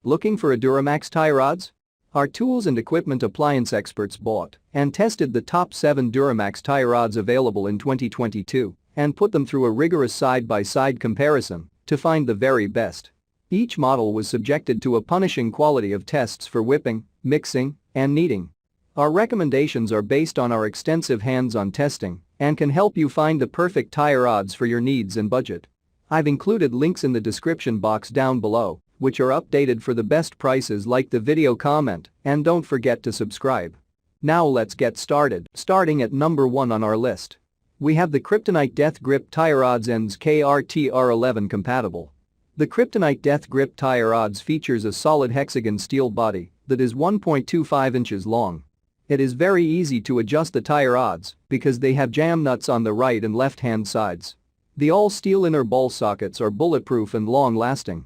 Looking for a Duramax tie rods? Our tools and equipment appliance experts bought and tested the top 7 Duramax tie rods available in 2022 and put them through a rigorous side-by-side comparison to find the very best. Each model was subjected to a punishing quality of tests for whipping, mixing, and kneading. Our recommendations are based on our extensive hands-on testing and can help you find the perfect tie rods for your needs and budget. I've included links in the description box down below, which are updated for the best prices. Like the video, comment, and don't forget to subscribe. Now let's get started. Starting at number 1 on our list. We have the Kryptonite Death Grip Tie Rods ENS Krtr-11 compatible. The Kryptonite Death Grip Tie Rods features a solid hexagon steel body that is 1.25 inches long. It is very easy to adjust the tie rods because they have jam nuts on the right and left hand sides. The all-steel inner ball sockets are bulletproof and long-lasting.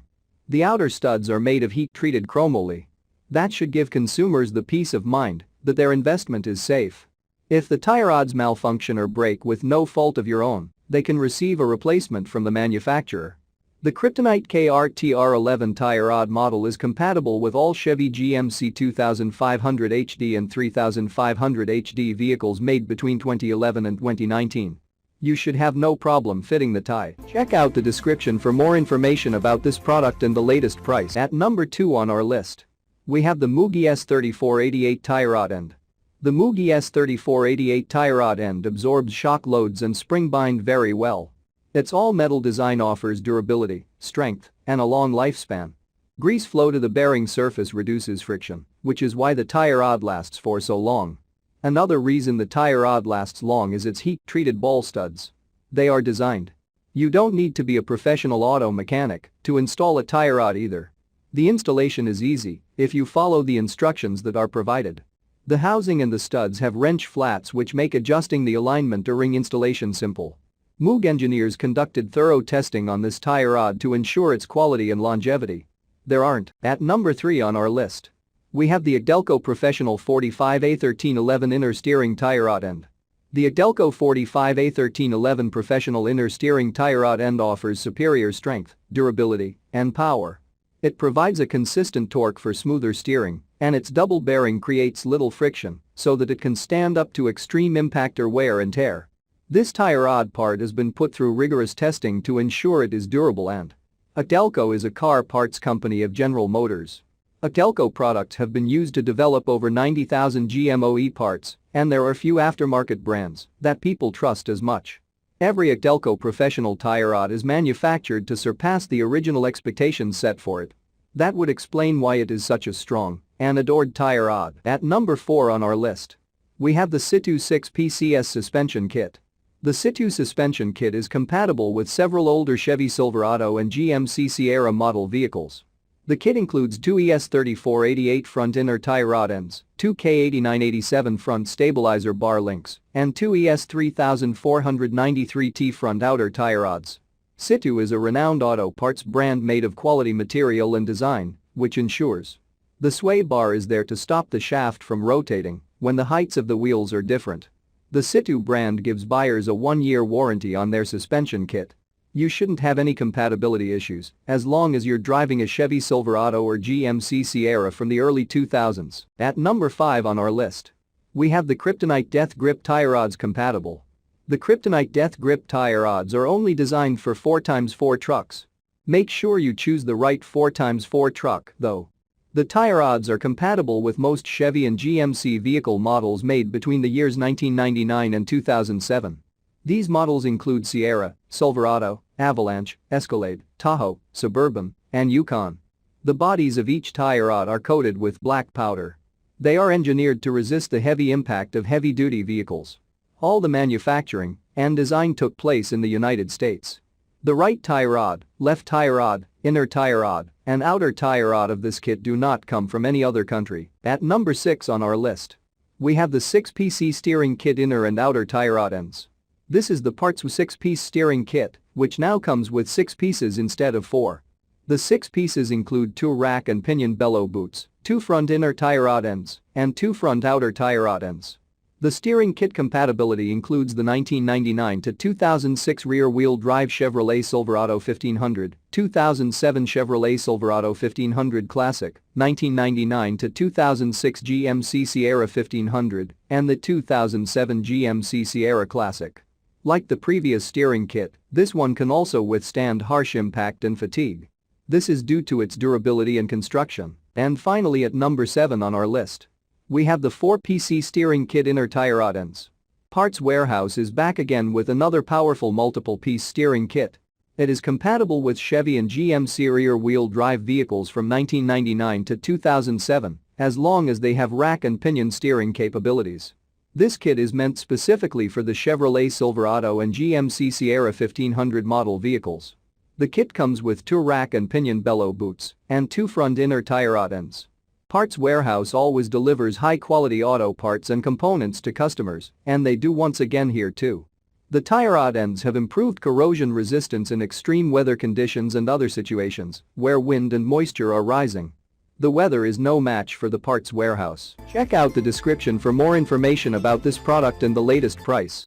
The outer studs are made of heat-treated chromoly. That should give consumers the peace of mind that their investment is safe. If the tie rods malfunction or break with no fault of your own, they can receive a replacement from the manufacturer. The Kryptonite Krtr-11 tie rod model is compatible with all Chevy GMC 2500 HD and 3500 HD vehicles made between 2011 and 2019. You should have no problem fitting the tie. Check out the description for more information about this product and the latest price. At number 2 on our list, we have the Moog S3488 tie rod end. The Moog S3488 tie rod end absorbs shock loads and spring bind very well. Its all-metal design offers durability, strength, and a long lifespan. Grease flow to the bearing surface reduces friction, which is why the tie rod lasts for so long. Another reason the tie rod lasts long is its heat-treated ball studs. They are designed. You don't need to be a professional auto mechanic to install a tie rod either. The installation is easy if you follow the instructions that are provided. The housing and the studs have wrench flats which make adjusting the alignment during installation simple. Moog engineers conducted thorough testing on this tie rod to ensure its quality and longevity. There aren't. At number 3 on our list, we have the Delco Professional 45A1311 inner steering tie rod end. The Delco 45A1311 Professional inner steering tie rod end offers superior strength, durability, and power. It provides a consistent torque for smoother steering, and its double bearing creates little friction so that it can stand up to extreme impact or wear and tear. This tie rod part has been put through rigorous testing to ensure it is durable and Delco is a car parts company of General Motors. Delco products have been used to develop over 90,000 GMOE parts, and there are few aftermarket brands that people trust as much. Every Delco Professional tie rod is manufactured to surpass the original expectations set for it. That would explain why it is such a strong and adored tie rod. At number 4 on our list, we have the Situ 6PCS suspension kit. The Situ suspension kit is compatible with several older Chevy Silverado and GMC Sierra model vehicles. The kit includes 2 ES3488 front inner tie rod ends, 2 K8987 front stabilizer bar links, and 2 ES3493T front outer tie rods. Situ is a renowned auto parts brand made of quality material and design, which ensures the sway bar is there to stop the shaft from rotating when the heights of the wheels are different. The Situ brand gives buyers a 1-year warranty on their suspension kit. You shouldn't have any compatibility issues as long as you're driving a Chevy Silverado or GMC Sierra from the early 2000s. At number 5 on our list, we have the Kryptonite Death Grip Tie Rods compatible. The Kryptonite Death Grip Tie Rods are only designed for 4x4 trucks. Make sure you choose the right 4x4 truck, though. The tie rods are compatible with most Chevy and GMC vehicle models made between the years 1999 and 2007. These models include Sierra, Silverado, Avalanche, Escalade, Tahoe, Suburban, and Yukon. The bodies of each tie rod are coated with black powder. They are engineered to resist the heavy impact of heavy-duty vehicles. All the manufacturing and design took place in the United States. The right tie rod, left tie rod, inner tie rod, and outer tie rod of this kit do not come from any other country. At number 6 on our list, we have the 6PC steering kit inner and outer tie rod ends. This is the Parts 6-piece steering kit, which now comes with 6 pieces instead of 4. The 6 pieces include 2 rack and pinion bellow boots, 2 front inner tie rod ends, and 2 front outer tie rod ends. The steering kit compatibility includes the 1999 to 2006 rear-wheel drive Chevrolet Silverado 1500, 2007 Chevrolet Silverado 1500 Classic, 1999 to 2006 GMC Sierra 1500, and the 2007 GMC Sierra Classic. Like the previous steering kit, this one can also withstand harsh impact and fatigue. This is due to its durability and construction. And finally, at number 7 on our list, we have the 4PC steering kit inner tie rod ends. Parts Warehouse is back again with another powerful multiple-piece steering kit. It is compatible with Chevy and GMC rear-wheel drive vehicles from 1999 to 2007, as long as they have rack and pinion steering capabilities. This kit is meant specifically for the Chevrolet Silverado and GMC Sierra 1500 model vehicles. The kit comes with 2 rack and pinion bellow boots and 2 front inner tie rod ends. Parts Warehouse always delivers high-quality auto parts and components to customers, and they do once again here too. The tie rod ends have improved corrosion resistance in extreme weather conditions and other situations where wind and moisture are rising. The weather is no match for the Parts Warehouse. Check out the description for more information about this product and the latest price.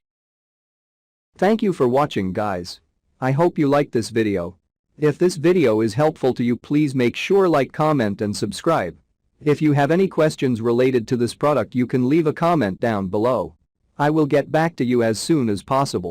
Thank you for watching, guys. I hope you liked this video. If this video is helpful to you, please make sure like, comment and subscribe. If you have any questions related to this product, you can leave a comment down below. I will get back to you as soon as possible.